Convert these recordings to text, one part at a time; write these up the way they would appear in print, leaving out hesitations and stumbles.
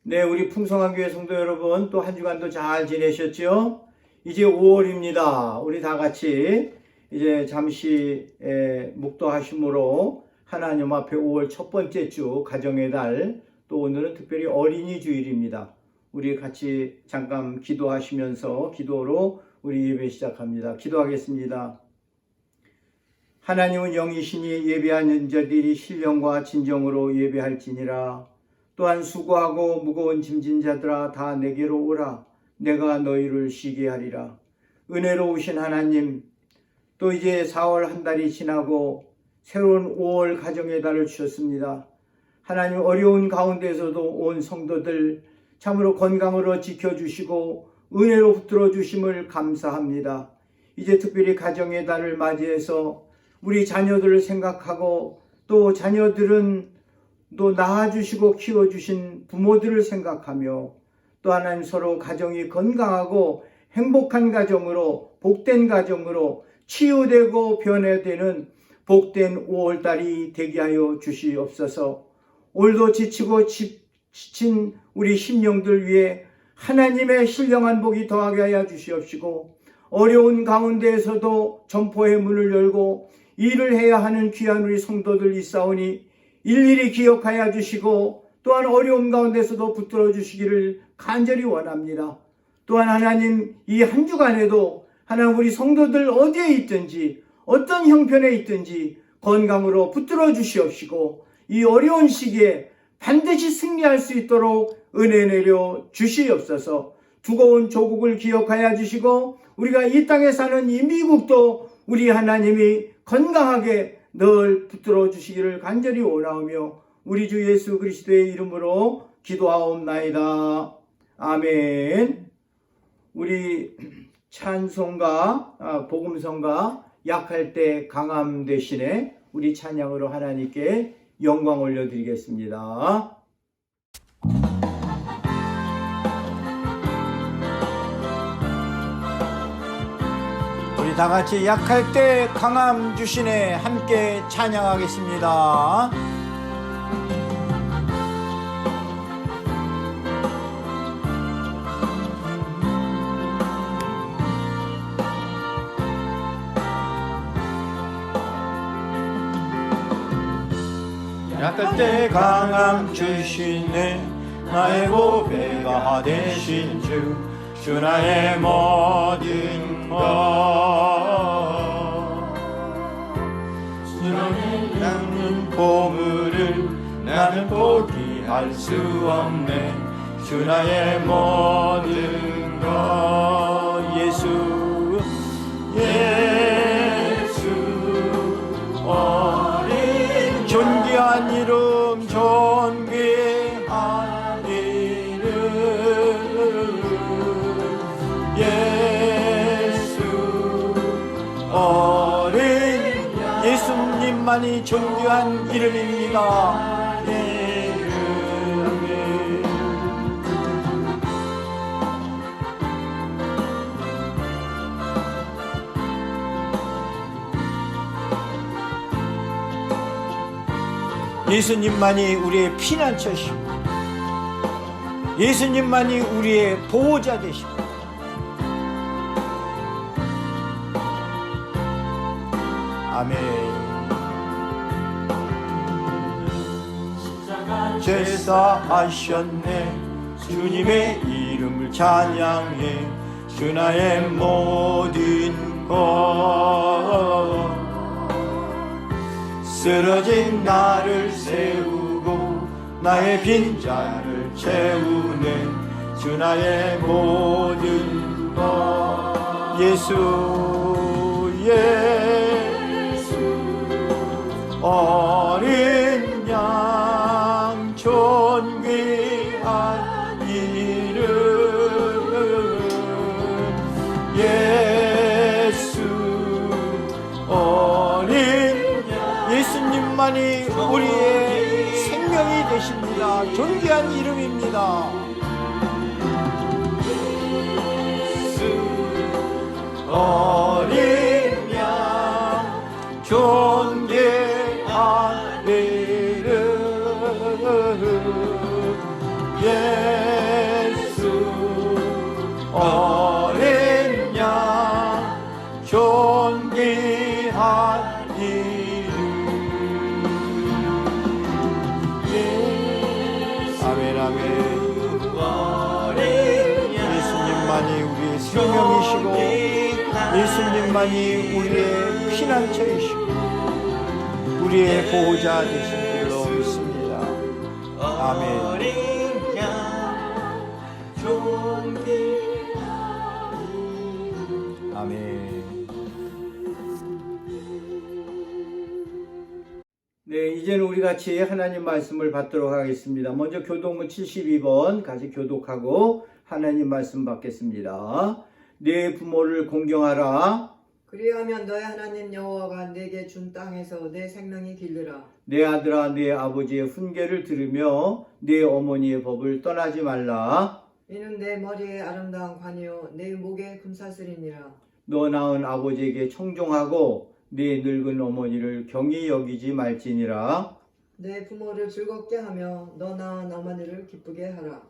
네, 우리 풍성한 교회 성도 여러분, 또 한 주간도 잘 지내셨죠? 이제 5월입니다. 우리 다 같이 이제 잠시 묵도하심으로 하나님 앞에 5월 첫 번째 주 가정의 달, 또 오늘은 특별히 어린이 주일입니다. 우리 같이 잠깐 기도하시면서 기도로 우리 예배 시작합니다. 기도하겠습니다. 하나님은 영이시니 예배하는 자들이 신령과 진정으로 예배할지니라. 또한 수고하고 무거운 짐진 자들아 다 내게로 오라. 내가 너희를 쉬게 하리라. 은혜로우신 하나님, 또 이제 4월 한 달이 지나고 새로운 5월 가정의 달을 주셨습니다. 하나님, 어려운 가운데서도 온 성도들 참으로 건강으로 지켜주시고 은혜로 붙들어 주심을 감사합니다. 이제 특별히 가정의 달을 맞이해서 우리 자녀들을 생각하고, 또 자녀들은 또 낳아주시고 키워주신 부모들을 생각하며, 또 하나님 서로 가정이 건강하고 행복한 가정으로, 복된 가정으로 치유되고 변화되는 복된 5월달이 되게 하여 주시옵소서. 오늘도 지치고 지친 우리 심령들 위해 하나님의 신령한 복이 더하게 하여 주시옵시고, 어려운 가운데에서도 점포의 문을 열고 일을 해야 하는 귀한 우리 성도들 있사오니 일일이 기억하여 주시고, 또한 어려움 가운데서도 붙들어 주시기를 간절히 원합니다. 또한 하나님, 이 한 주간에도 하나님 우리 성도들 어디에 있든지 어떤 형편에 있든지 건강으로 붙들어 주시옵시고, 이 어려운 시기에 반드시 승리할 수 있도록 은혜 내려 주시옵소서. 두고 온 조국을 기억하여 주시고, 우리가 이 땅에 사는 이 미국도 우리 하나님이 건강하게 늘 붙들어 주시기를 간절히 원하오며, 우리 주 예수 그리스도의 이름으로 기도하옵나이다. 아멘. 우리 찬송가, 복음성가 약할 때 강함 대신에 우리 찬양으로 하나님께 영광 올려드리겠습니다. 우리 다 같이 약할 때 강함 주시네 함께 찬양하겠습니다. 약할 때 강함 주시네 나의 보배가 되신 주 나의 모든 것. 주님의 닦는 보물을 나는 포기할 수 없네. 주 나의 모든 것. 예수 어린 존귀한 이름, 존귀한 이름 예수. 어린 예수님만이 존귀한 이름입니다. 예수님만이 우리의 피난처십니다. 예수님만이 우리의 보호자 되십니다. 아멘. 제사하셨네. 주님의 이름을 찬양해. 주 나의 모든 것. 쓰러진 나를 세우고 나의 빈잔을 채우네. 주 나의 모든 것. 예수 어린 양 존귀한 이름 예수. 어린 예수님만이 우리의 생명이 되십니다. 존귀한 이름입니다. 어린 양 존귀한 이름 아멘. 예수님만이 우리의 생명이시고 예수님만이 우리의 피난처이시고 우리의 보호자 되신 줄로 믿습니다. 아멘. 아멘. 네, 이제는 우리 같이 하나님 말씀을 받도록 하겠습니다. 먼저 교독문 72번 같이 교독하고 하나님 말씀 받겠습니다. 내 부모를 공경하라. 그리하면 너의 하나님 여호와가 내게 준 땅에서 내 생명이 길르라. 내 아들아 내 아버지의 훈계를 들으며 내 어머니의 법을 떠나지 말라. 이는 내 머리에 아름다운 관이요 내 목에 금사슬이니라. 너 낳은 아버지에게 청종하고 내 늙은 어머니를 경히 여기지 말지니라. 내 부모를 즐겁게 하며 너 낳은 어머니를 기쁘게 하라.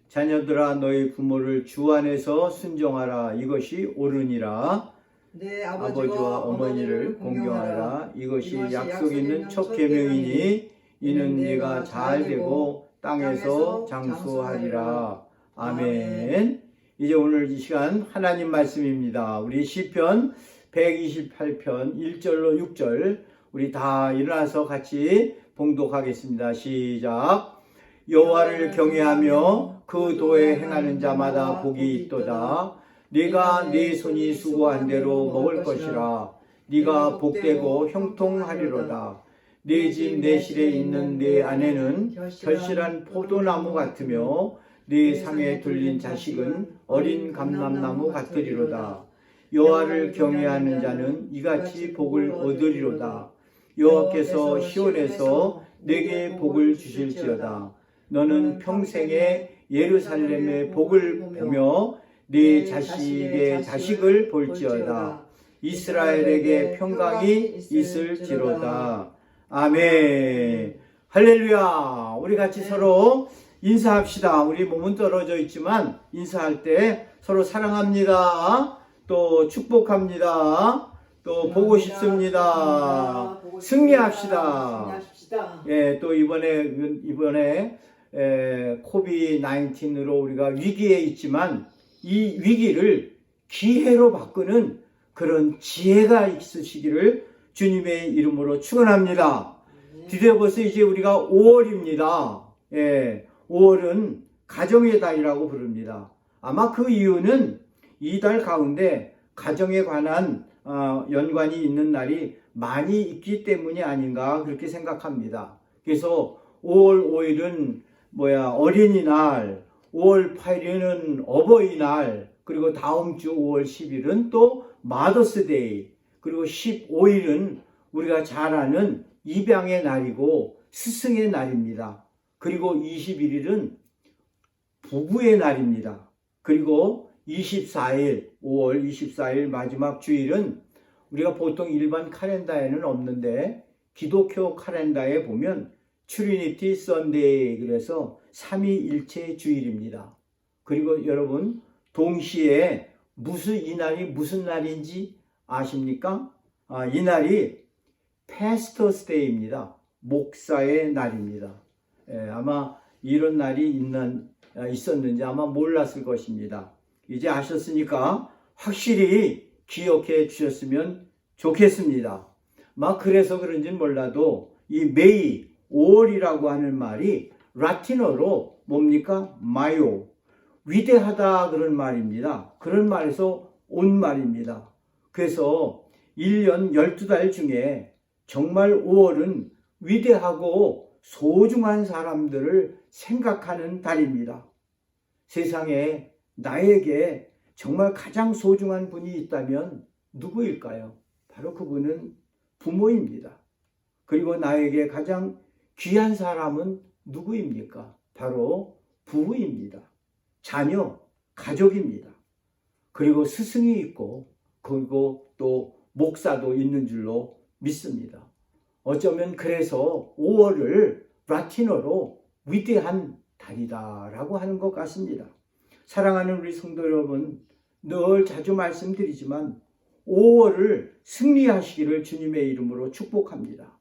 자녀들아 너희 부모를 주 안에서 순종하라. 이것이 옳으니라. 내 아버지와 어머니를 공경하라. 이것이 약속 있는 첫 계명이니 이는 네가 잘 되고 땅에서 장수하리라. 아멘. 이제 오늘 이 시간 하나님 말씀입니다. 우리 시편 128편 1절로 6절 우리 다 일어나서 같이 봉독하겠습니다. 시작. 여호와를 경외하며 그 도에 행하는 자마다 복이 있도다. 네가 네 손이 수고한 대로 먹을 것이라. 네가 복되고 형통하리로다. 네 집 내실에 있는 네 아내는 결실한 포도나무 같으며 네 상에 둘린 자식은 어린 감람나무 같으리로다. 여호와를 경외하는 자는 이같이 복을 얻으리로다. 여호와께서 시온에서 내게 복을 주실지어다. 너는 평생에 예루살렘의 복을 보며 네 자식의 자식을 볼지어다. 이스라엘에게 평강이 있을지로다. 아멘. 할렐루야. 우리 같이 서로 인사합시다. 우리 몸은 떨어져 있지만 인사할 때 서로 사랑합니다. 또 축복합니다. 또 보고 싶습니다. 승리합시다. 예, 또 이번에 코비드 19으로 우리가 위기에 있지만 이 위기를 기회로 바꾸는 그런 지혜가 있으시기를 주님의 이름으로 축원합니다. 드디어 벌써 이제 우리가 5월입니다. 예, 5월은 가정의 달이라고 부릅니다. 아마 그 이유는 이 달 가운데 가정에 관한 연관이 있는 날이 많이 있기 때문이 아닌가 그렇게 생각합니다. 그래서 5월 5일은 어린이날, 5월 8일은 어버이날, 그리고 다음 주 5월 10일은 또 마더스데이, 그리고 15일은 우리가 잘 아는 입양의 날이고 스승의 날입니다. 그리고 21일은 부부의 날입니다. 그리고 24일, 5월 24일 마지막 주일은 우리가 보통 일반 칼렌다에는 없는데 기독교 칼렌다에 보면 트리니티 선데이, 그래서 삼위일체 주일입니다. 그리고 여러분 동시에 이 날이 무슨 날인지 아십니까? 이 날이 패스터스 데이입니다. 목사의 날입니다. 아마 이런 날이 있었는지 아마 몰랐을 것입니다. 이제 아셨으니까 확실히 기억해 주셨으면 좋겠습니다. 그래서 그런지는 몰라도 이 메이, 5월이라고 하는 말이 라틴어로 뭡니까? 마요, 위대하다 그런 말입니다. 그런 말에서 온 말입니다. 그래서 1년 12달 중에 정말 5월은 위대하고 소중한 사람들을 생각하는 달입니다. 세상에 나에게 정말 가장 소중한 분이 있다면 누구일까요? 바로 그분은 부모입니다. 그리고 나에게 가장 귀한 사람은 누구입니까? 바로 부부입니다. 자녀, 가족입니다. 그리고 스승이 있고 그리고 또 목사도 있는 줄로 믿습니다. 어쩌면 그래서 5월을 라틴어로 위대한 달이다라고 하는 것 같습니다. 사랑하는 우리 성도 여러분, 늘 자주 말씀드리지만 5월을 승리하시기를 주님의 이름으로 축복합니다.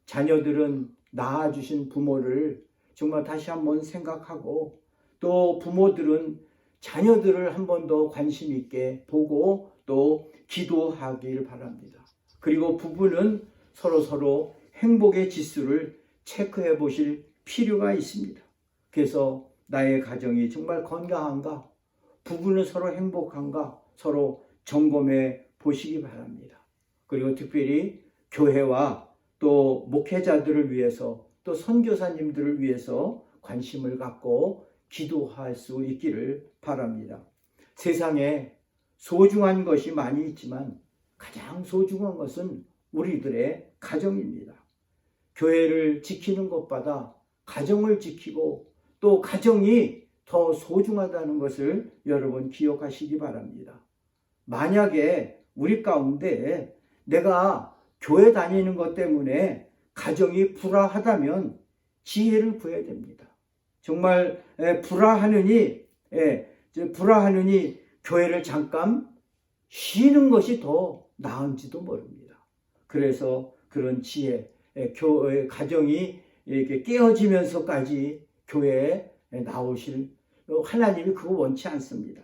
자녀들은 낳아주신 부모를 정말 다시 한번 생각하고, 또 부모들은 자녀들을 한 번 더 관심 있게 보고 또 기도하기를 바랍니다. 그리고 부부는 서로 행복의 지수를 체크해 보실 필요가 있습니다. 그래서 나의 가정이 정말 건강한가? 부부는 서로 행복한가? 서로 점검해 보시기 바랍니다. 그리고 특별히 교회와 또 목회자들을 위해서, 또 선교사님들을 위해서 관심을 갖고 기도할 수 있기를 바랍니다. 세상에 소중한 것이 많이 있지만 가장 소중한 것은 우리들의 가정입니다. 교회를 지키는 것보다 가정을 지키고 또 가정이 더 소중하다는 것을 여러분 기억하시기 바랍니다. 만약에 우리 가운데 내가 교회 다니는 것 때문에 가정이 불화하다면 지혜를 구해야 됩니다. 정말 불화하느니 교회를 잠깐 쉬는 것이 더 나은지도 모릅니다. 그래서 그런 지혜, 교회 가정이 이렇게 깨어지면서까지 교회에 나오실, 하나님이 그거 원치 않습니다.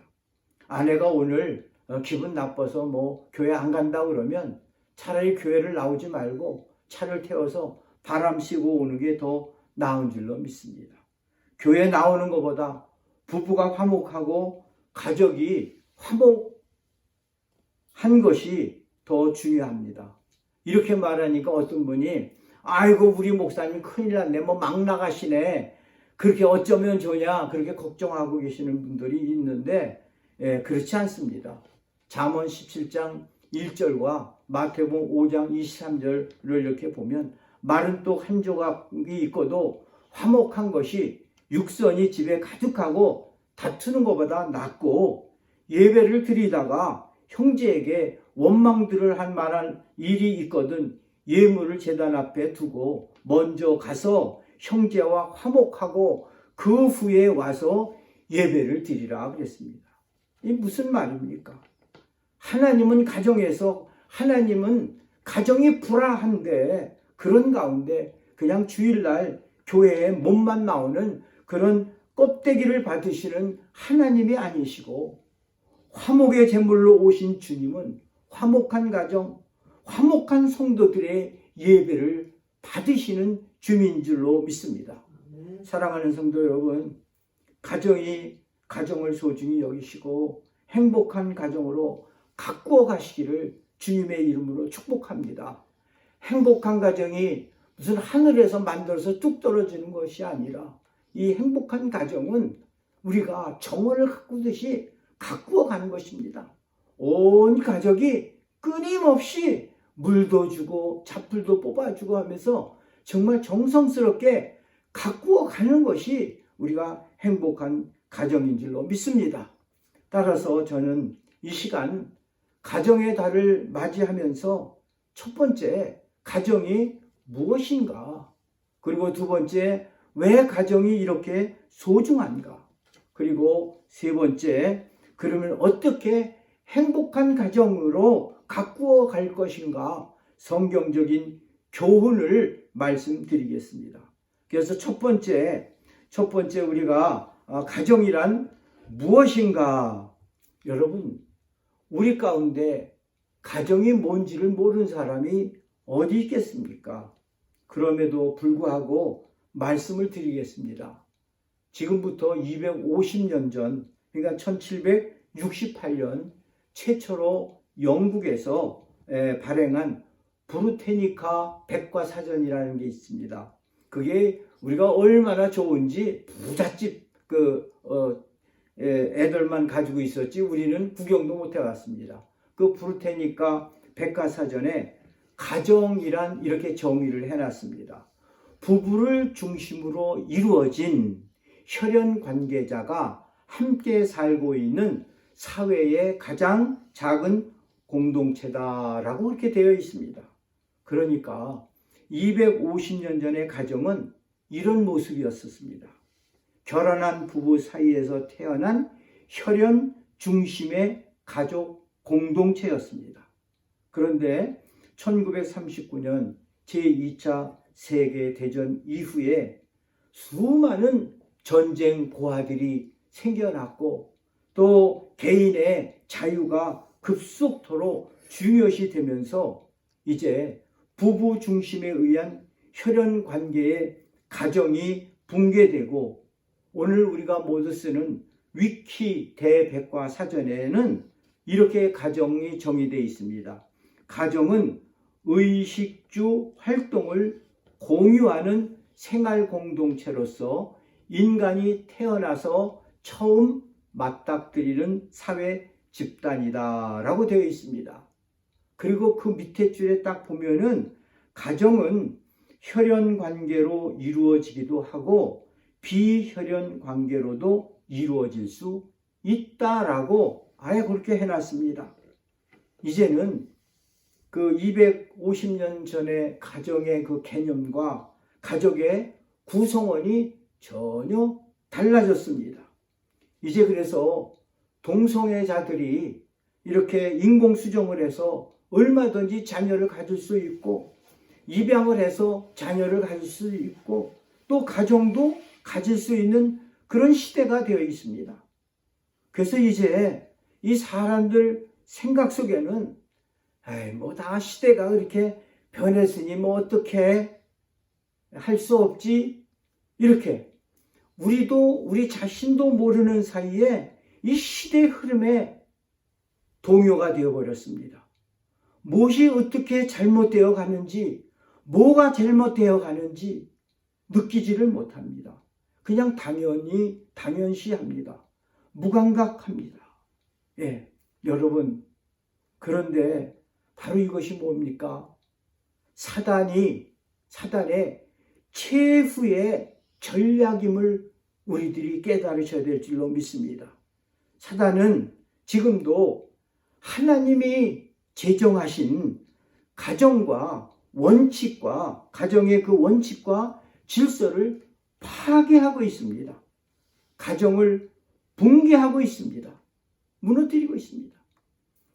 아내가 오늘 기분 나빠서 뭐 교회 안 간다 그러면 차라리 교회를 나오지 말고 차를 태워서 바람 쐬고 오는 게 더 나은 줄로 믿습니다. 교회 나오는 것보다 부부가 화목하고 가족이 화목한 것이 더 중요합니다. 이렇게 말하니까 어떤 분이 아이고 우리 목사님 큰일 났네, 뭐 막 나가시네, 그렇게 어쩌면 좋냐, 그렇게 걱정하고 계시는 분들이 있는데 그렇지 않습니다. 잠언 17장 1절과 마태복음 5장 23절을 이렇게 보면 마른 떡 한 조각이 있고도 화목한 것이 육선이 집에 가득하고 다투는 것보다 낫고, 예배를 드리다가 형제에게 원망들을 한 만한 일이 있거든 예물을 제단 앞에 두고 먼저 가서 형제와 화목하고 그 후에 와서 예배를 드리라 그랬습니다. 이 무슨 말입니까? 하나님은 가정이 불화한데 그런 가운데 그냥 주일날 교회에 몸만 나오는 그런 껍데기를 받으시는 하나님이 아니시고, 화목의 제물로 오신 주님은 화목한 가정, 화목한 성도들의 예배를 받으시는 주민 줄로 믿습니다. 사랑하는 성도 여러분, 가정을 소중히 여기시고 행복한 가정으로 가꾸어 가시기를 주님의 이름으로 축복합니다. 행복한 가정이 무슨 하늘에서 만들어서 뚝 떨어지는 것이 아니라 이 행복한 가정은 우리가 정원을 가꾸듯이 가꾸어 가는 것입니다. 온 가족이 끊임없이 물도 주고 잡풀도 뽑아주고 하면서 정말 정성스럽게 가꾸어 가는 것이 우리가 행복한 가정인 줄로 믿습니다. 따라서 저는 이 시간 가정의 달을 맞이하면서 첫 번째, 가정이 무엇인가? 그리고 두 번째, 왜 가정이 이렇게 소중한가? 그리고 세 번째, 그러면 어떻게 행복한 가정으로 가꾸어 갈 것인가? 성경적인 교훈을 말씀드리겠습니다. 그래서 첫 번째 우리가 가정이란 무엇인가? 여러분, 우리 가운데 가정이 뭔지를 모르는 사람이 어디 있겠습니까? 그럼에도 불구하고 말씀을 드리겠습니다. 지금부터 250년 전, 그러니까 1768년 최초로 영국에서 발행한 브루테니카 백과사전이라는 게 있습니다. 그게 우리가 얼마나 좋은지 부잣집 애들만 가지고 있었지 우리는 구경도 못 해봤습니다. 그 브루테니카 백과사전에 가정이란 이렇게 정의를 해놨습니다. 부부를 중심으로 이루어진 혈연 관계자가 함께 살고 있는 사회의 가장 작은 공동체다라고 이렇게 되어 있습니다. 그러니까 250년 전의 가정은 이런 모습이었습니다. 결혼한 부부 사이에서 태어난 혈연 중심의 가족 공동체였습니다. 그런데 1939년 제2차 세계대전 이후에 수많은 전쟁 고아들이 생겨났고 또 개인의 자유가 급속도로 중요시 되면서 이제 부부 중심에 의한 혈연 관계의 가정이 붕괴되고 오늘 우리가 모두 쓰는 위키 대백과사전에는 이렇게 가정이 정의되어 있습니다. 가정은 의식주 활동을 공유하는 생활 공동체로서 인간이 태어나서 처음 맞닥뜨리는 사회 집단이다 라고 되어 있습니다. 그리고 그 밑에 줄에 딱 보면은 가정은 혈연 관계로 이루어지기도 하고 비혈연 관계로도 이루어질 수 있다라고 아예 그렇게 해놨습니다. 이제는 그 250년 전의 가정의 그 개념과 가족의 구성원이 전혀 달라졌습니다. 이제 그래서 동성애자들이 이렇게 인공수정을 해서 얼마든지 자녀를 가질 수 있고 입양을 해서 자녀를 가질 수 있고 또 가정도 가질 수 있는 그런 시대가 되어 있습니다. 그래서 이제 이 사람들 생각 속에는 뭐 다 시대가 그렇게 변했으니 뭐 어떻게 할 수 없지 이렇게 우리 자신도 모르는 사이에 이 시대 흐름에 동요가 되어버렸습니다. 무엇이 어떻게 잘못되어 가는지 뭐가 잘못되어 가는지 느끼지를 못합니다. 그냥 당연시합니다. 무감각합니다. 예, 여러분 그런데 바로 이것이 뭡니까? 사단의 최후의 전략임을 우리들이 깨달으셔야 될 줄로 믿습니다. 사단은 지금도 하나님이 제정하신 가정과 원칙과 가정의 그 원칙과 질서를 파괴하고 있습니다. 가정을 붕괴하고 있습니다. 무너뜨리고 있습니다.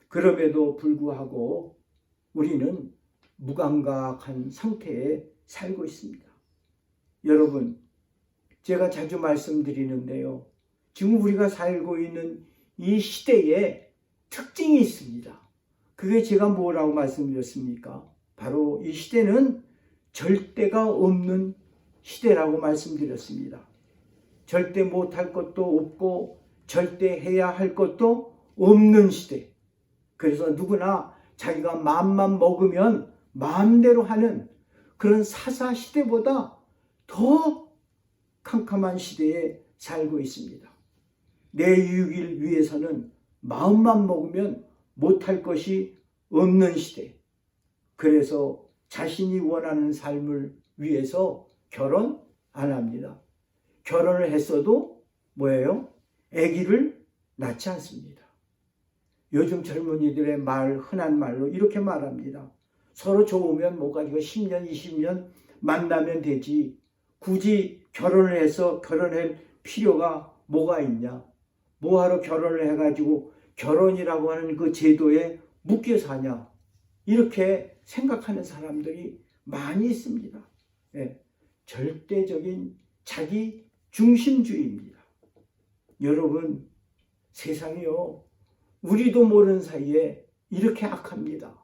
그럼에도 불구하고 우리는 무감각한 상태에 살고 있습니다. 여러분, 제가 자주 말씀드리는데요. 지금 우리가 살고 있는 이 시대에 특징이 있습니다. 그게 제가 뭐라고 말씀드렸습니까? 바로 이 시대는 절대가 없는 시대라고 말씀드렸습니다. 절대 못할 것도 없고 절대 해야 할 것도 없는 시대. 그래서 누구나 자기가 마음만 먹으면 마음대로 하는 그런 사사 시대보다 더 캄캄한 시대에 살고 있습니다. 내 유익을 위해서는 마음만 먹으면 못할 것이 없는 시대. 그래서 자신이 원하는 삶을 위해서 결혼 안 합니다. 결혼을 했어도 뭐예요? 아기를 낳지 않습니다. 요즘 젊은이들의 흔한 말로 이렇게 말합니다. 서로 좋으면 뭐 가지고 10년, 20년 만나면 되지. 굳이 결혼을 해서 결혼할 필요가 뭐가 있냐? 뭐하러 결혼을 해가지고 결혼이라고 하는 그 제도에 묶여 사냐? 이렇게 생각하는 사람들이 많이 있습니다. 예, 절대적인 자기 중심주의입니다. 여러분, 세상이요. 우리도 모르는 사이에 이렇게 악합니다.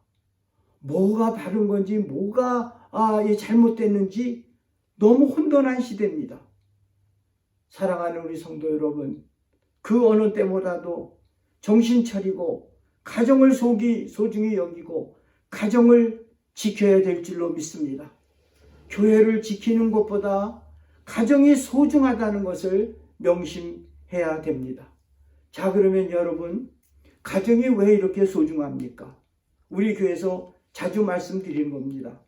뭐가 바른 건지 뭐가 잘못됐는지 너무 혼돈한 시대입니다. 사랑하는 우리 성도 여러분, 그 어느 때보다도 정신 차리고 가정을 소중히 여기고 가정을 지켜야 될 줄로 믿습니다. 교회를 지키는 것보다 가정이 소중하다는 것을 명심해야 됩니다. 자, 그러면 여러분, 가정이 왜 이렇게 소중합니까? 우리 교회에서 자주 말씀드리는 겁니다.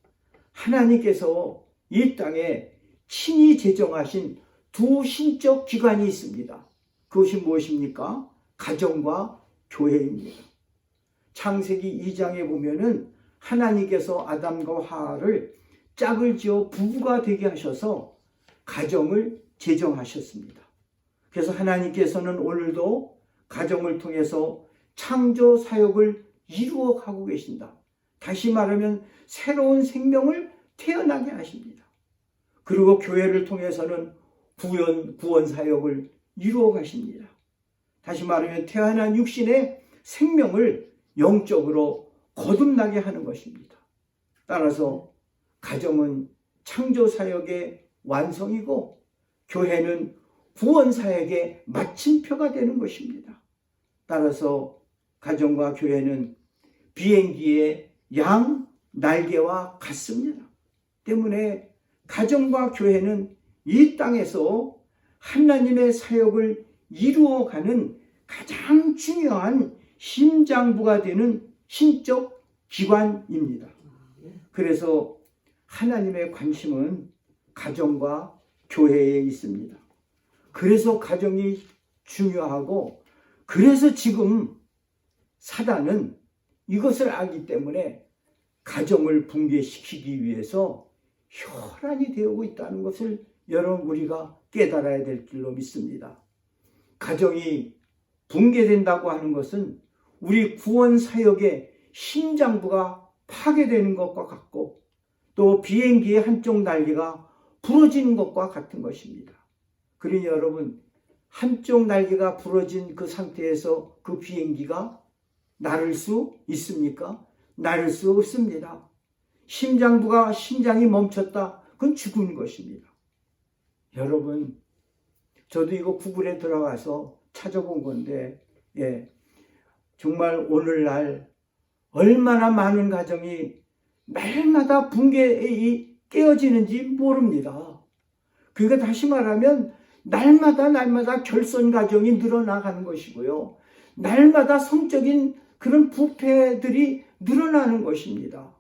하나님께서 이 땅에 친히 제정하신 두 신적 기관이 있습니다. 그것이 무엇입니까? 가정과 교회입니다. 창세기 2장에 보면은 하나님께서 아담과 하와를 짝을 지어 부부가 되게 하셔서 가정을 제정하셨습니다. 그래서 하나님께서는 오늘도 가정을 통해서 창조 사역을 이루어 가고 계신다. 다시 말하면 새로운 생명을 태어나게 하십니다. 그리고 교회를 통해서는 구원 사역을 이루어 가십니다. 다시 말하면 태어난 육신의 생명을 영적으로 거듭나게 하는 것입니다. 따라서 가정은 창조 사역의 완성이고 교회는 구원 사역의 마침표가 되는 것입니다. 따라서 가정과 교회는 비행기의 양 날개와 같습니다. 때문에 가정과 교회는 이 땅에서 하나님의 사역을 이루어가는 가장 중요한 심장부가 되는 신적 기관입니다. 그래서 하나님의 관심은 가정과 교회에 있습니다. 그래서 가정이 중요하고, 그래서 지금 사단은 이것을 알기 때문에 가정을 붕괴시키기 위해서 혈안이 되고 있다는 것을 여러분 우리가 깨달아야 될 줄로 믿습니다. 가정이 붕괴된다고 하는 것은 우리 구원 사역의 심장부가 파괴되는 것과 같고, 또 비행기의 한쪽 날개가 부러지는 것과 같은 것입니다. 그러니 여러분, 한쪽 날개가 부러진 그 상태에서 그 비행기가 날을 수 있습니까? 날을 수 없습니다. 심장이 멈췄다. 그건 죽은 것입니다. 여러분, 저도 이거 구글에 들어가서 찾아본 건데, 정말 오늘날 얼마나 많은 가정이 날마다 붕괴에 깨어지는지 모릅니다. 그러니까 다시 말하면 날마다 결손 가정이 늘어나가는 것이고요. 날마다 성적인 그런 부패들이 늘어나는 것입니다.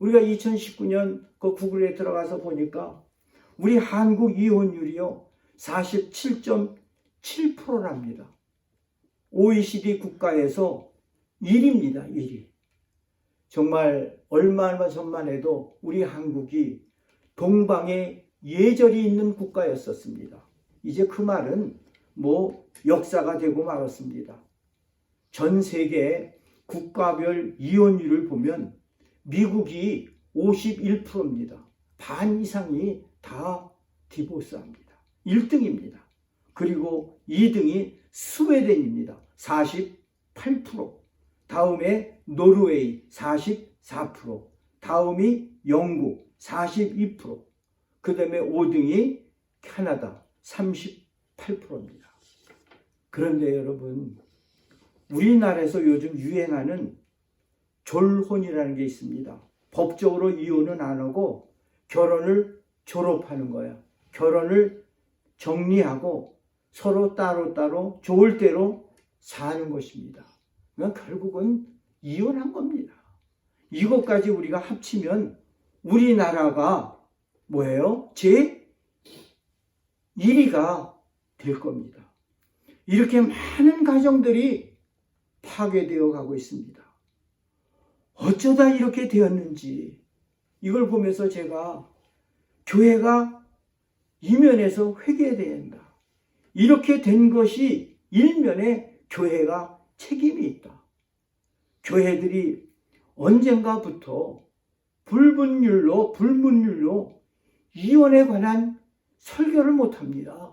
우리가 2019년 그 구글에 들어가서 보니까 우리 한국 이혼율이요 47.7%랍니다. OECD 국가에서 1위입니다. 1위. 정말 얼마 전만 해도 우리 한국이 동방에 예절이 있는 국가였었습니다. 이제 그 말은 역사가 되고 말았습니다. 전 세계 국가별 이혼율을 보면 미국이 51%입니다. 반 이상이 다 디보스합니다. 1등입니다. 그리고 2등이 스웨덴입니다. 48%. 다음에 노르웨이 44%. 다음이 영국 42%. 그 다음에 5등이 캐나다 38%입니다. 그런데 여러분, 우리나라에서 요즘 유행하는 졸혼이라는 게 있습니다. 법적으로 이혼은 안 하고 결혼을 졸업하는 거야. 결혼을 정리하고 서로 따로따로 좋을 대로 사는 것입니다. 그러니까 결국은 이혼한 겁니다. 이것까지 우리가 합치면 우리나라가 뭐예요? 제1위가 될 겁니다. 이렇게 많은 가정들이 파괴되어 가고 있습니다. 어쩌다 이렇게 되었는지 이걸 보면서 제가 교회가 이면에서 회개해야 된다. 이렇게 된 것이 일면에 교회가 책임이 있다. 교회들이 언젠가부터 불문율로 이혼에 관한 설교를 못합니다.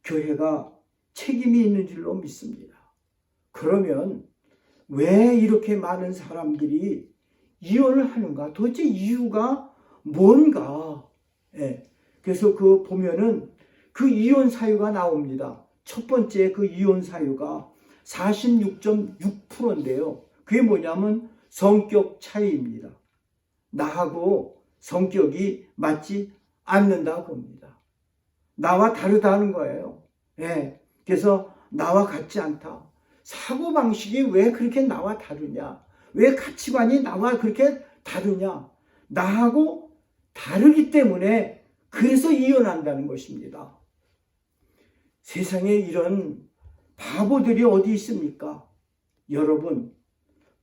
교회가 책임이 있는 줄로 믿습니다. 그러면 왜 이렇게 많은 사람들이 이혼을 하는가? 도대체 이유가 뭔가? 그래서 보면은 그 이혼 사유가 나옵니다. 첫 번째 그 이혼 사유가 46.6%인데요. 그게 뭐냐면 성격 차이입니다. 나하고 성격이 맞지 않는다 봅니다. 나와 다르다는 거예요. 그래서 나와 같지 않다. 사고방식이 왜 그렇게 나와 다르냐? 왜 가치관이 나와 그렇게 다르냐? 나하고 다르기 때문에 그래서 이혼한다는 것입니다. 세상에 이런 바보들이 어디 있습니까? 여러분,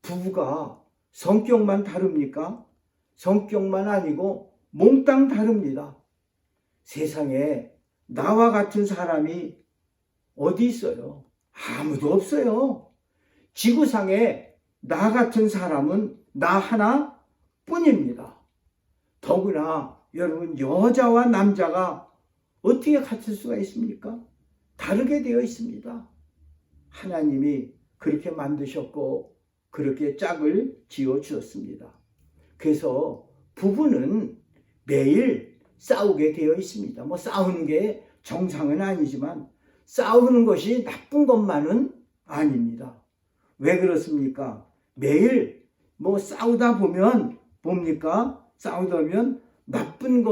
부부가 성격만 다릅니까? 성격만 아니고 몽땅 다릅니다. 세상에 나와 같은 사람이 어디 있어요? 아무도 없어요. 지구상에 나 같은 사람은 나 하나뿐입니다. 더구나 여러분, 여자와 남자가 어떻게 같을 수가 있습니까? 다르게 되어 있습니다. 하나님이 그렇게 만드셨고 그렇게 짝을 지어 주었습니다. 그래서 부부는 매일 싸우게 되어 있습니다. 뭐 싸우는 게 정상은 아니지만 싸우는 것이 나쁜 것만은 아닙니다. 왜 그렇습니까? 매일 뭐 싸우다 보면 뭡니까? 싸우다 보면 나쁜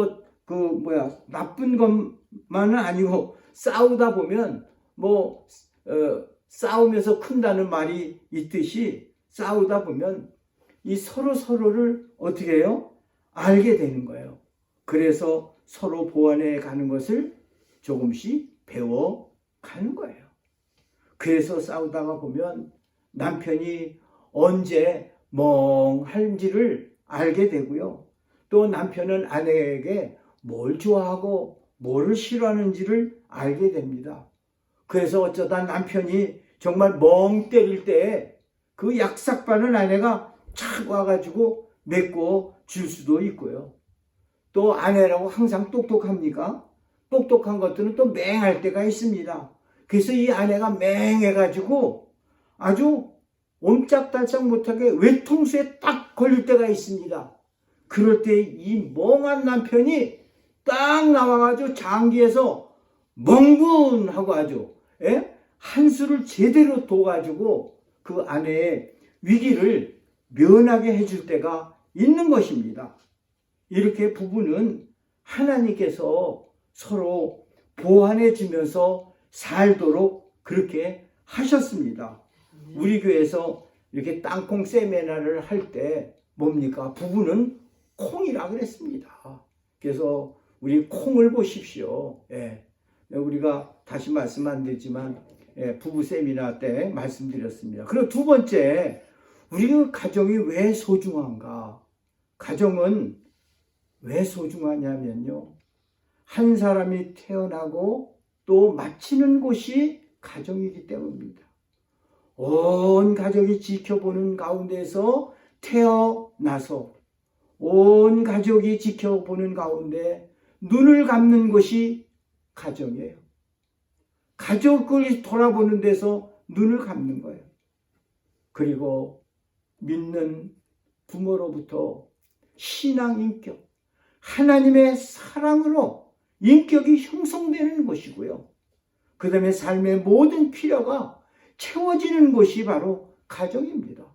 것만은 아니고 싸우다 보면 싸우면서 큰다는 말이 있듯이 싸우다 보면 이 서로를 어떻게 해요? 알게 되는 거예요. 그래서 서로 보완해 가는 것을 조금씩 배워 가는 거예요. 그래서 싸우다가 보면 남편이 언제 멍할지를 알게 되고요. 또 남편은 아내에게 뭘 좋아하고 뭐를 싫어하는지를 알게 됩니다. 그래서 어쩌다 남편이 정말 멍 때릴 때 그 약삭반을 아내가 착 와가지고 메꿔 줄 수도 있고요. 또 아내라고 항상 똑똑합니까? 똑똑한 것들은 또 맹할 때가 있습니다. 그래서 이 아내가 맹해가지고 아주 옴짝달싹 못하게 외통수에 딱 걸릴 때가 있습니다. 그럴 때 이 멍한 남편이 딱 나와가지고 장기에서 멍분하고 아주 한수를 제대로 둬가지고 그 아내의 위기를 면하게 해줄 때가 있는 것입니다. 이렇게 부부는 하나님께서 서로 보완해 주면서 살도록 그렇게 하셨습니다. 우리 교회에서 이렇게 땅콩 세미나를 할 때 뭡니까? 부부는 콩이라 그랬습니다. 그래서 우리 콩을 보십시오. 우리가 다시 말씀 안 되지만 부부 세미나 때 말씀드렸습니다. 그리고 두 번째, 우리 가정이 왜 소중한가? 가정은 왜 소중하냐면요, 한 사람이 태어나고 또 마치는 곳이 가정이기 때문입니다. 온 가족이 지켜보는 가운데서 태어나서 온 가족이 지켜보는 가운데 눈을 감는 것이 가정이에요. 가족을 돌아보는 데서 눈을 감는 거예요. 그리고 믿는 부모로부터 신앙 인격, 하나님의 사랑으로 인격이 형성되는 것이고요. 그 다음에 삶의 모든 필요가 채워지는 것이 바로 가정입니다.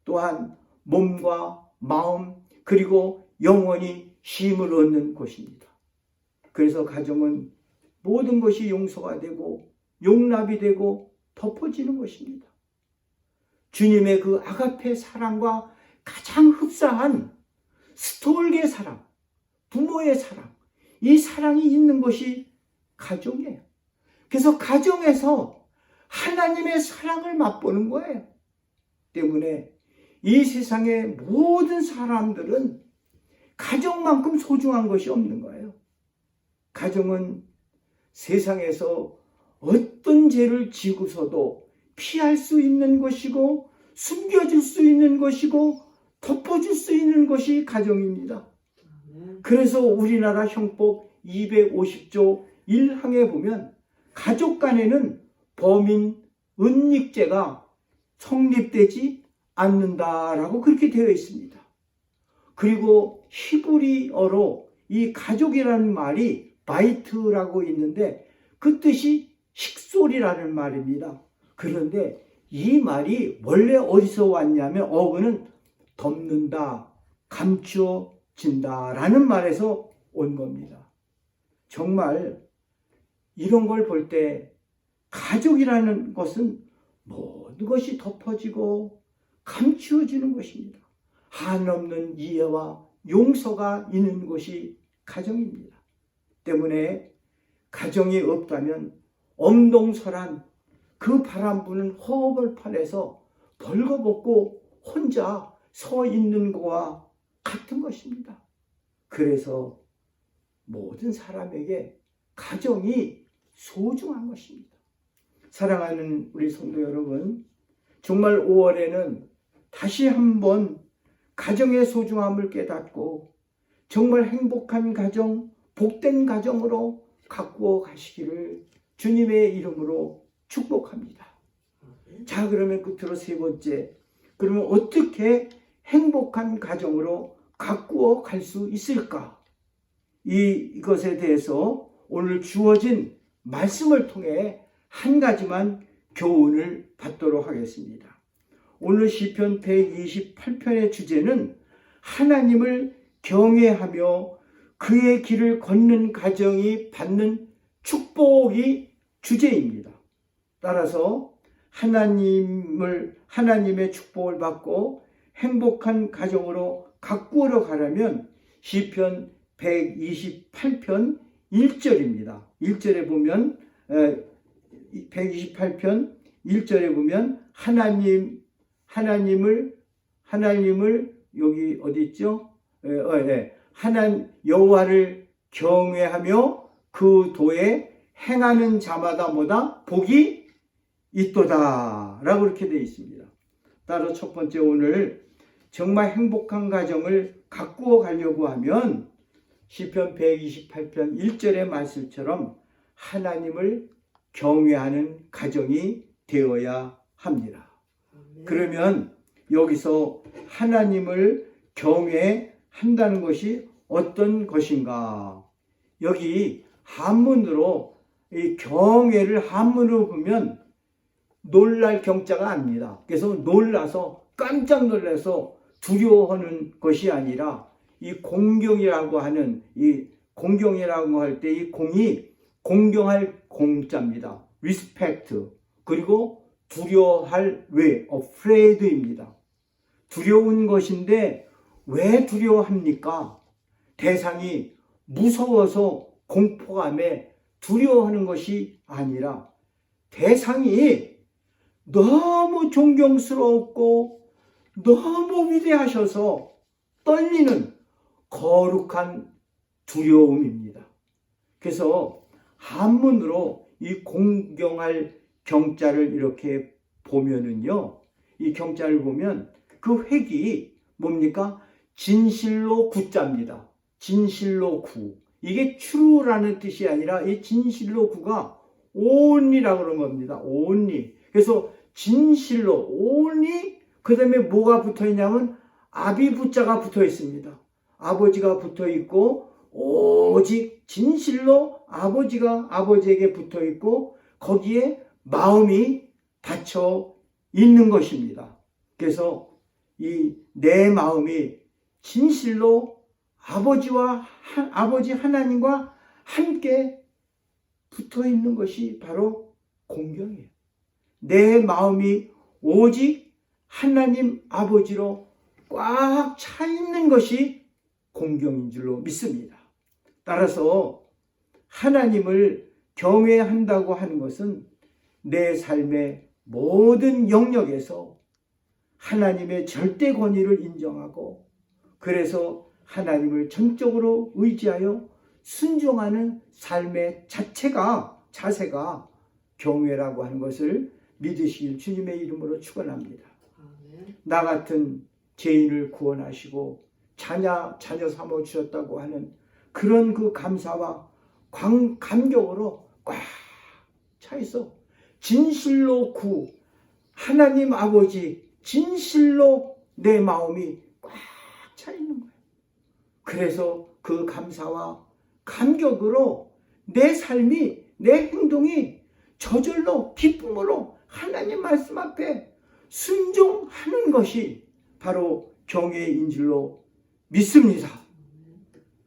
또한 몸과 마음 그리고 영혼이 쉼을 얻는 곳입니다. 그래서 가정은 모든 것이 용서가 되고 용납이 되고 덮어지는 것입니다. 주님의 그 아가페 사랑과 가장 흡사한 스톨게 사랑, 부모의 사랑, 이 사랑이 있는 것이 가정이에요. 그래서 가정에서 하나님의 사랑을 맛보는 거예요. 때문에 이 세상의 모든 사람들은 가정만큼 소중한 것이 없는 거예요. 가정은 세상에서 어떤 죄를 지고서도 피할 수 있는 것이고 숨겨줄 수 있는 것이고 덮어줄 수 있는 것이 가정입니다. 그래서 우리나라 형법 250조 1항에 보면 가족 간에는 범인 은닉죄가 성립되지 않는다라고 그렇게 되어 있습니다. 그리고 히브리어로 이 가족이라는 말이 바이트라고 있는데 그 뜻이 식솔이라는 말입니다. 그런데 이 말이 원래 어디서 왔냐면 어근은 덮는다, 감추어진다라는 말에서 온 겁니다. 정말 이런 걸 볼 때 가족이라는 것은 모든 것이 덮어지고 감추어지는 것입니다. 한없는 이해와 용서가 있는 것이 가정입니다. 때문에 가정이 없다면 엄동설한 그 바람 부는 허벌판에서 벌거벗고 혼자 서 있는 것과 같은 것입니다. 그래서 모든 사람에게 가정이 소중한 것입니다. 사랑하는 우리 성도 여러분, 정말 5월에는 다시 한번 가정의 소중함을 깨닫고 정말 행복한 가정, 복된 가정으로 가꾸어 가시기를 주님의 이름으로 축복합니다. 자, 그러면 끝으로 세 번째, 그러면 어떻게 행복한 가정으로 가꾸어 갈 수 있을까? 이것에 대해서 오늘 주어진 말씀을 통해 한 가지만 교훈을 받도록 하겠습니다. 오늘 시편 128편의 주제는 하나님을 경외하며 그의 길을 걷는 가정이 받는 축복이 주제입니다. 따라서 하나님의 축복을 받고 행복한 가정으로 가꾸어 가려면 시편 128편 1절입니다. 1절에 보면 128편 1절에 보면 하나님을 여기 어디 있죠? 여호와를 경외하며 그 도에 행하는 자마다 뭐다? 복이 있도다 라고 이렇게 되어 있습니다. 따로 첫 번째, 오늘 정말 행복한 가정을 가꾸어 가려고 하면 시편 128편 1절의 말씀처럼 하나님을 경외하는 가정이 되어야 합니다. 그러면 여기서 하나님을 경외한다는 것이 어떤 것인가? 여기 한문으로 이 경외를 한문으로 보면 놀랄 경자가 아닙니다. 그래서 놀라서 깜짝 놀라서 두려워하는 것이 아니라 이 공경이라고 할 때 이 공이 공경할 공자입니다. respect. 그리고 두려워할 afraid입니다. 두려운 것인데 왜 두려워합니까? 대상이 무서워서 공포감에 두려워하는 것이 아니라 대상이 너무 존경스럽고 너무 위대하셔서 떨리는 거룩한 두려움입니다. 그래서 한문으로 이 공경할 경자를 이렇게 보면은요, 이 경자를 보면 그 획이 뭡니까? 진실로 구자입니다. 진실로 구. 이게 true라는 뜻이 아니라 이 진실로 구가 only라고 그런 겁니다. only. 그래서 진실로 only, 그 다음에 뭐가 붙어 있냐면 아비부자가 붙어 있습니다. 아버지가 붙어 있고 오직 진실로 아버지가 아버지에게 붙어 있고 거기에 마음이 닫혀 있는 것입니다. 그래서 이 내 마음이 진실로 아버지 하나님과 함께 붙어 있는 것이 바로 공경이에요. 내 마음이 오직 하나님 아버지로 꽉 차 있는 것이 공경인 줄로 믿습니다. 따라서 하나님을 경외한다고 하는 것은 내 삶의 모든 영역에서 하나님의 절대 권위를 인정하고 그래서 하나님을 전적으로 의지하여 순종하는 삶의 자세가 경외라고 하는 것을 믿으시길 주님의 이름으로 축원합니다. 나 같은 죄인을 구원하시고 자녀 삼아 주셨다고 하는 그런 그 감사와 감격으로 꽉 차 있어. 진실로 하나님 아버지 진실로 내 마음이 꽉 차 있는 거예요. 그래서 그 감사와 감격으로 내 삶이, 내 행동이 저절로 기쁨으로 하나님 말씀 앞에 순종하는 것이 바로 경외인 줄로 믿습니다.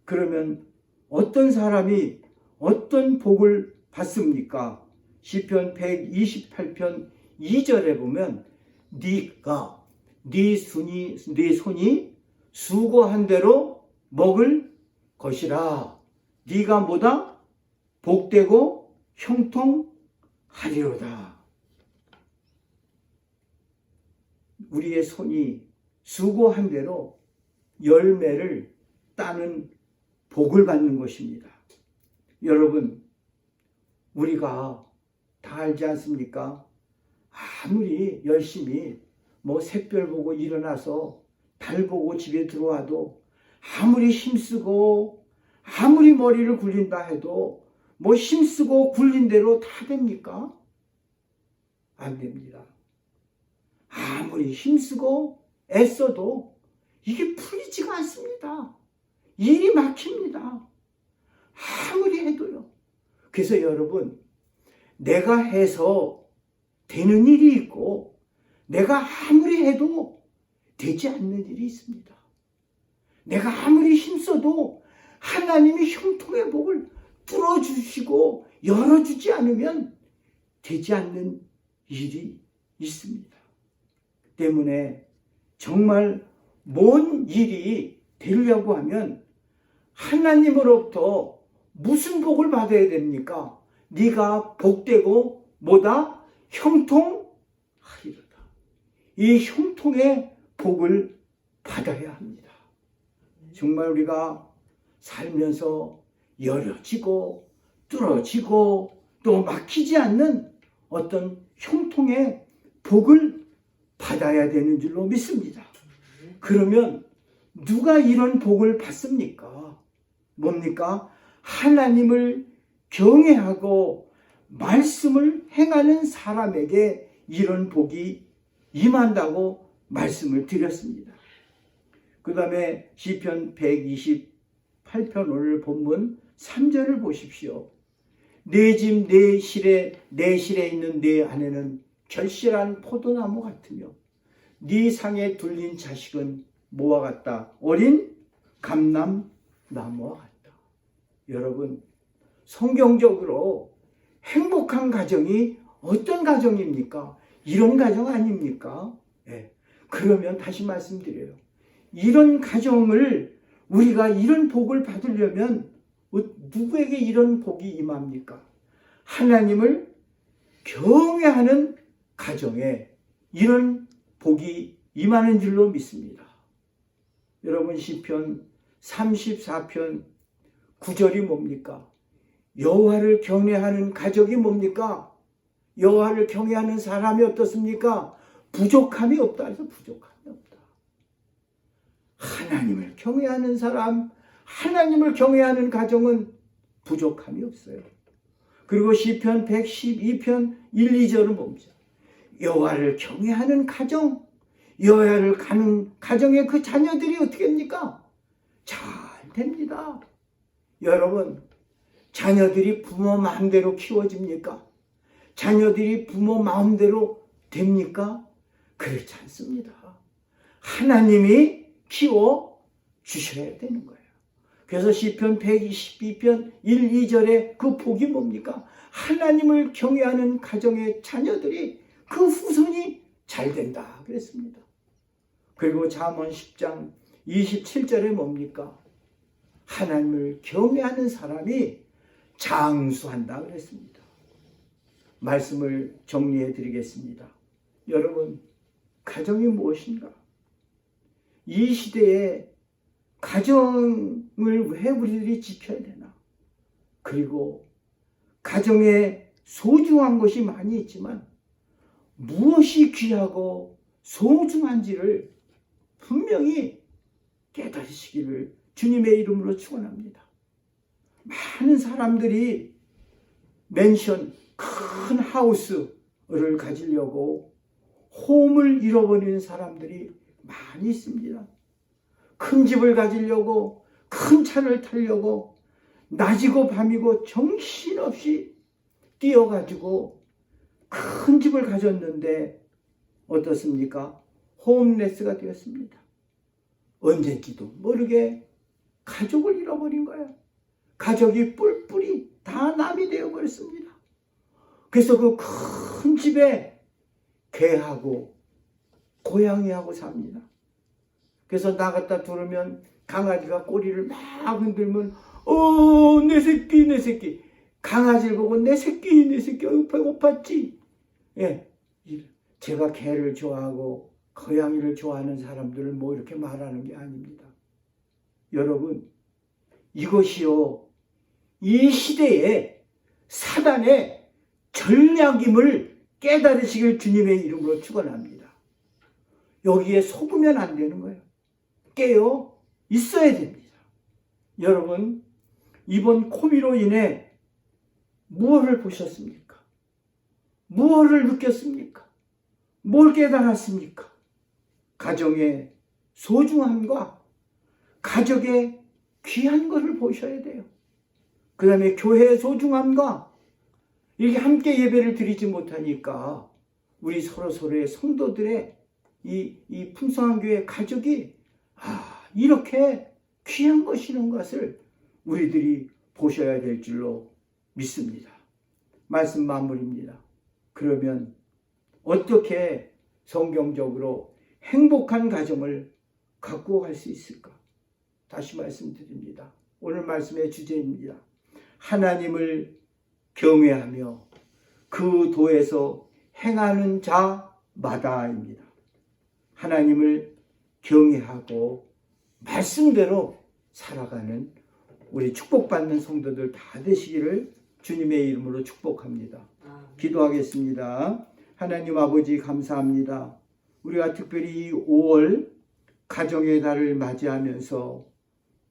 그러면 어떤 사람이 어떤 복을 받습니까? 시편 128편 2절에 보면 네가 네 손이 수고한 대로 먹을 것이라. 네가 뭐다? 복되고 형통하리로다. 우리의 손이 수고한 대로 열매를 따는 복을 받는 것입니다. 여러분, 우리가 다 알지 않습니까? 아무리 열심히 샛별 보고 일어나서 달 보고 집에 들어와도 아무리 힘쓰고 아무리 머리를 굴린다 해도 뭐 힘쓰고 굴린 대로 다 됩니까? 안 됩니다. 아무리 힘쓰고 애써도 이게 풀리지가 않습니다. 일이 막힙니다. 아무리 해도요. 그래서 여러분, 내가 해서 되는 일이 있고 내가 아무리 해도 되지 않는 일이 있습니다. 내가 아무리 힘써도 하나님이 형통의 복을 뚫어주시고 열어주지 않으면 되지 않는 일이 있습니다. 때문에 정말 뭔 일이 되려고 하면 하나님으로부터 무슨 복을 받아야 됩니까? 네가 복되고 뭐다? 형통하리로다. 이 형통의 복을 받아야 합니다. 정말 우리가 살면서 열어지고 뚫어지고 또 막히지 않는 어떤 형통의 복을 받아야 되는 줄로 믿습니다. 그러면 누가 이런 복을 받습니까? 뭡니까? 하나님을 경외하고 말씀을 행하는 사람에게 이런 복이 임한다고 말씀을 드렸습니다. 그 다음에 시편 128편 오늘 본문 3절을 보십시오. 내 집 내 실에 있는 내 아내는 결실한 포도나무 같으며 네 상에 둘린 자식은 뭐와 같다? 어린 감람나무와 같다. 여러분, 성경적으로 행복한 가정이 어떤 가정입니까? 이런 가정 아닙니까? 네. 그러면 다시 말씀드려요. 이런 가정을 우리가 이런 복을 받으려면 누구에게 이런 복이 임합니까? 하나님을 경외하는 가정에 이런 복이 임하는 줄로 믿습니다. 여러분, 시편 34편 9절이 뭡니까? 여호와를 경외하는 가족이 뭡니까? 여호와를 경외하는 사람이 어떻습니까? 부족함이 없다 해서 부족함이 없다. 하나님을 경외하는 사람, 하나님을 경외하는 가정은 부족함이 없어요. 그리고 시편 112편 1, 2절은 뭡니까? 여호와를 경외하는 가정, 여호와를 가는 가정의 그 자녀들이 어떻게 됩니까? 잘 됩니다. 여러분, 자녀들이 부모 마음대로 키워집니까? 자녀들이 부모 마음대로 됩니까? 그렇지 않습니다. 하나님이 키워 주셔야 되는 거예요. 그래서 시편 122편 1, 2절에 그 복이 뭡니까? 하나님을 경외하는 가정의 자녀들이 그 후손이 잘 된다 그랬습니다. 그리고 잠언 10장 27절에 뭡니까? 하나님을 경외하는 사람이 장수한다 그랬습니다. 말씀을 정리해 드리겠습니다. 여러분, 가정이 무엇인가? 이 시대에 가정을 왜 우리들이 지켜야 되나? 그리고 가정에 소중한 것이 많이 있지만 무엇이 귀하고 소중한지를 분명히 깨달으시기를 주님의 이름으로 축원합니다. 많은 사람들이 맨션, 큰 하우스를 가지려고 홈을 잃어버리는 사람들이 많이 있습니다. 큰 집을 가지려고, 큰 차를 타려고 낮이고 밤이고 정신없이 뛰어가지고 큰 집을 가졌는데 어떻습니까? 홈레스가 되었습니다. 언젠지도 모르게 가족을 잃어버린 거예요. 가족이 뿔뿔이 다 남이 되어버렸습니다. 그래서 그 큰 집에 개하고 고양이하고 삽니다. 그래서 나갔다 들으면 강아지가 꼬리를 막 흔들면 내 새끼 내 새끼. 강아지를 보고 내 새끼 배고팠지. 예, 제가 개를 좋아하고 고양이를 좋아하는 사람들을 뭐 이렇게 말하는 게 아닙니다. 여러분, 이것이요, 이 시대에 사단의 전략임을 깨달으시길 주님의 이름으로 축원합니다. 여기에 속으면 안 되는 거예요. 깨어 있어야 됩니다. 여러분, 이번 코비로 인해 무엇을 보셨습니까? 무엇을 느꼈습니까? 뭘 깨달았습니까? 가정의 소중함과 가족의 귀한 것을 보셔야 돼요. 그 다음에 교회의 소중함과 이렇게 함께 예배를 드리지 못하니까 우리 서로의 성도들의 이 풍성한 교회 가족이 이렇게 귀한 것이라는 것을 우리들이 보셔야 될 줄로 믿습니다. 말씀 마무리입니다. 그러면 어떻게 성경적으로 행복한 가정을 갖고 갈 수 있을까? 다시 말씀드립니다. 오늘 말씀의 주제입니다. 하나님을 경외하며 그 도에서 행하는 자마다입니다. 하나님을 경외하고 말씀대로 살아가는 우리 축복받는 성도들 다 되시기를 주님의 이름으로 축복합니다. 기도하겠습니다. 하나님 아버지 감사합니다. 우리가 특별히 5월 가정의 달을 맞이하면서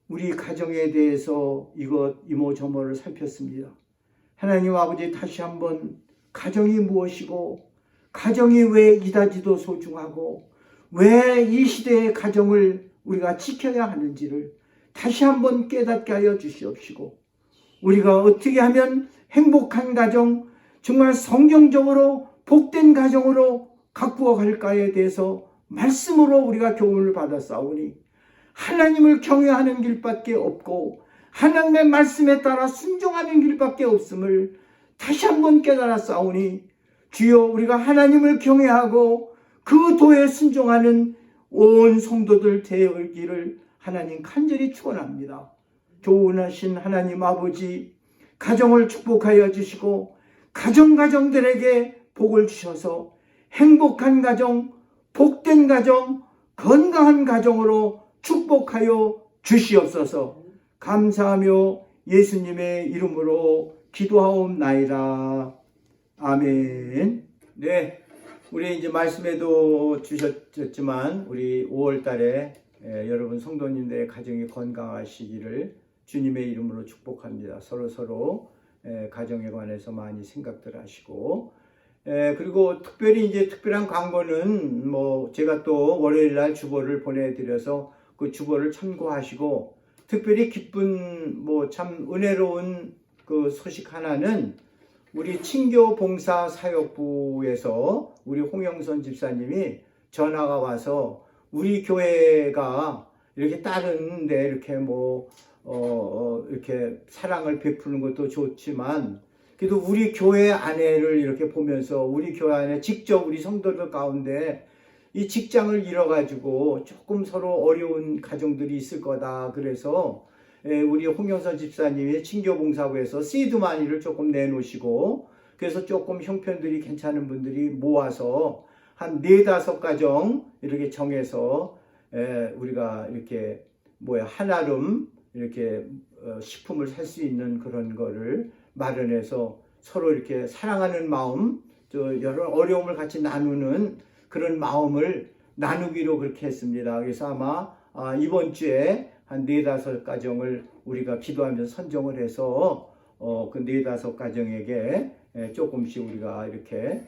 우리 가정에 대해서 이모저모를 살폈습니다. 하나님 아버지 다시 한번 가정이 무엇이고 가정이 왜 이다지도 소중하고 왜 이 시대의 가정을 우리가 지켜야 하는지를 다시 한번 깨닫게 하여 주시옵시고 우리가 어떻게 하면 행복한 가정, 정말 성경적으로 복된 가정으로 가꾸어 갈까에 대해서 말씀으로 우리가 교훈을 받았사오니 하나님을 경외하는 길밖에 없고 하나님의 말씀에 따라 순종하는 길밖에 없음을 다시 한번 깨달았사오니 주여 우리가 하나님을 경외하고 그 도에 순종하는 온 성도들 되기를 하나님 간절히 축원합니다. 좋으신 하나님 아버지 가정을 축복하여 주시고 가정들에게 복을 주셔서 행복한 가정, 복된 가정, 건강한 가정으로 축복하여 주시옵소서. 감사하며 예수님의 이름으로 기도하옵나이다. 아멘. 네, 우리 이제 말씀에도 주셨지만 우리 5월 달에 여러분 성도님들의 가정이 건강하시기를 주님의 이름으로 축복합니다. 서로 가정에 관해서 많이 생각들 하시고 그리고 특별한 광고는 제가 또 월요일 날 주보를 보내드려서 그 주보를 참고하시고 특별히 기쁜 참 은혜로운 그 소식 하나는 우리 친교봉사사역부에서 우리 홍영선 집사님이 전화가 와서 우리 교회가 이렇게 다른데 이렇게 이렇게 사랑을 베푸는 것도 좋지만 그래도 우리 교회 안에를 이렇게 보면서 우리 교회 안에 직접 우리 성도들 가운데 이 직장을 잃어가지고 조금 서로 어려운 가정들이 있을 거다. 그래서 우리 홍영선 집사님이 친교봉사부에서 시드마니를 조금 내놓으시고 그래서 조금 형편들이 괜찮은 분들이 모아서 한 4-5가정 이렇게 정해서 우리가 이렇게 한아름 이렇게 식품을 살 수 있는 그런 거를 마련해서 서로 이렇게 사랑하는 마음, 여러 어려움을 같이 나누는 그런 마음을 나누기로 그렇게 했습니다. 그래서 아마 이번 주에 한 4-5가정을 우리가 기도하면서 선정을 해서 그 4-5가정에게 조금씩 우리가 이렇게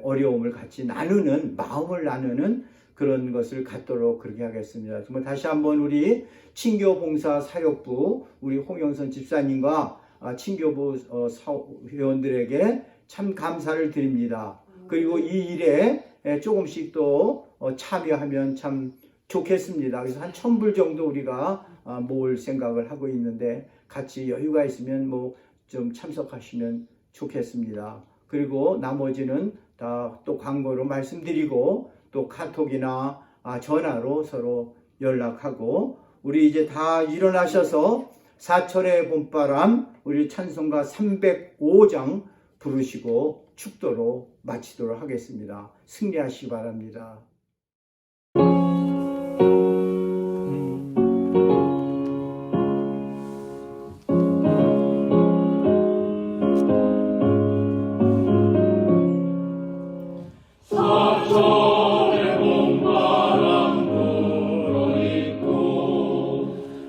어려움을 같이 나누는 마음을 나누는 그런 것을 갖도록 그렇게 하겠습니다. 정말 다시 한번 우리 친교봉사 사역부 우리 홍영선 집사님과 친교부 회원들에게 참 감사를 드립니다. 그리고 이 일에 조금씩 또 참여하면 참 좋겠습니다. 그래서 한 1,000불 정도 우리가 모을 생각을 하고 있는데 같이 여유가 있으면 좀 참석하시면 좋겠습니다. 그리고 나머지는 다 또 광고로 말씀드리고 또 카톡이나 전화로 서로 연락하고 우리 이제 다 일어나셔서 사철의 봄바람 우리 찬송가 305장 부르시고 축도로 마치도록 하겠습니다. 승리하시기 바랍니다.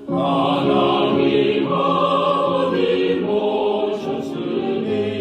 하나님 아버지 모셨으니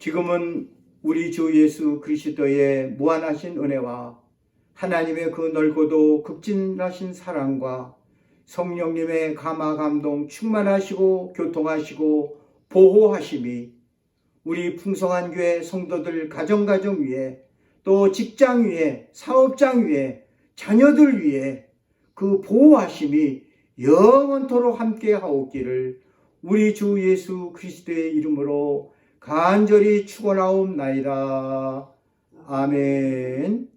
지금은 우리 주 예수 그리스도의 무한하신 은혜와 하나님의 그 넓고도 극진하신 사랑과 성령님의 감화 감동 충만하시고 교통하시고 보호하심이 우리 풍성한 교회 성도들 가정 위에 또 직장 위에 사업장 위에 자녀들 위에 그 보호하심이 영원토록 함께 하옵기를 우리 주 예수 그리스도의 이름으로 간절히 축원하옵나이다. 아멘.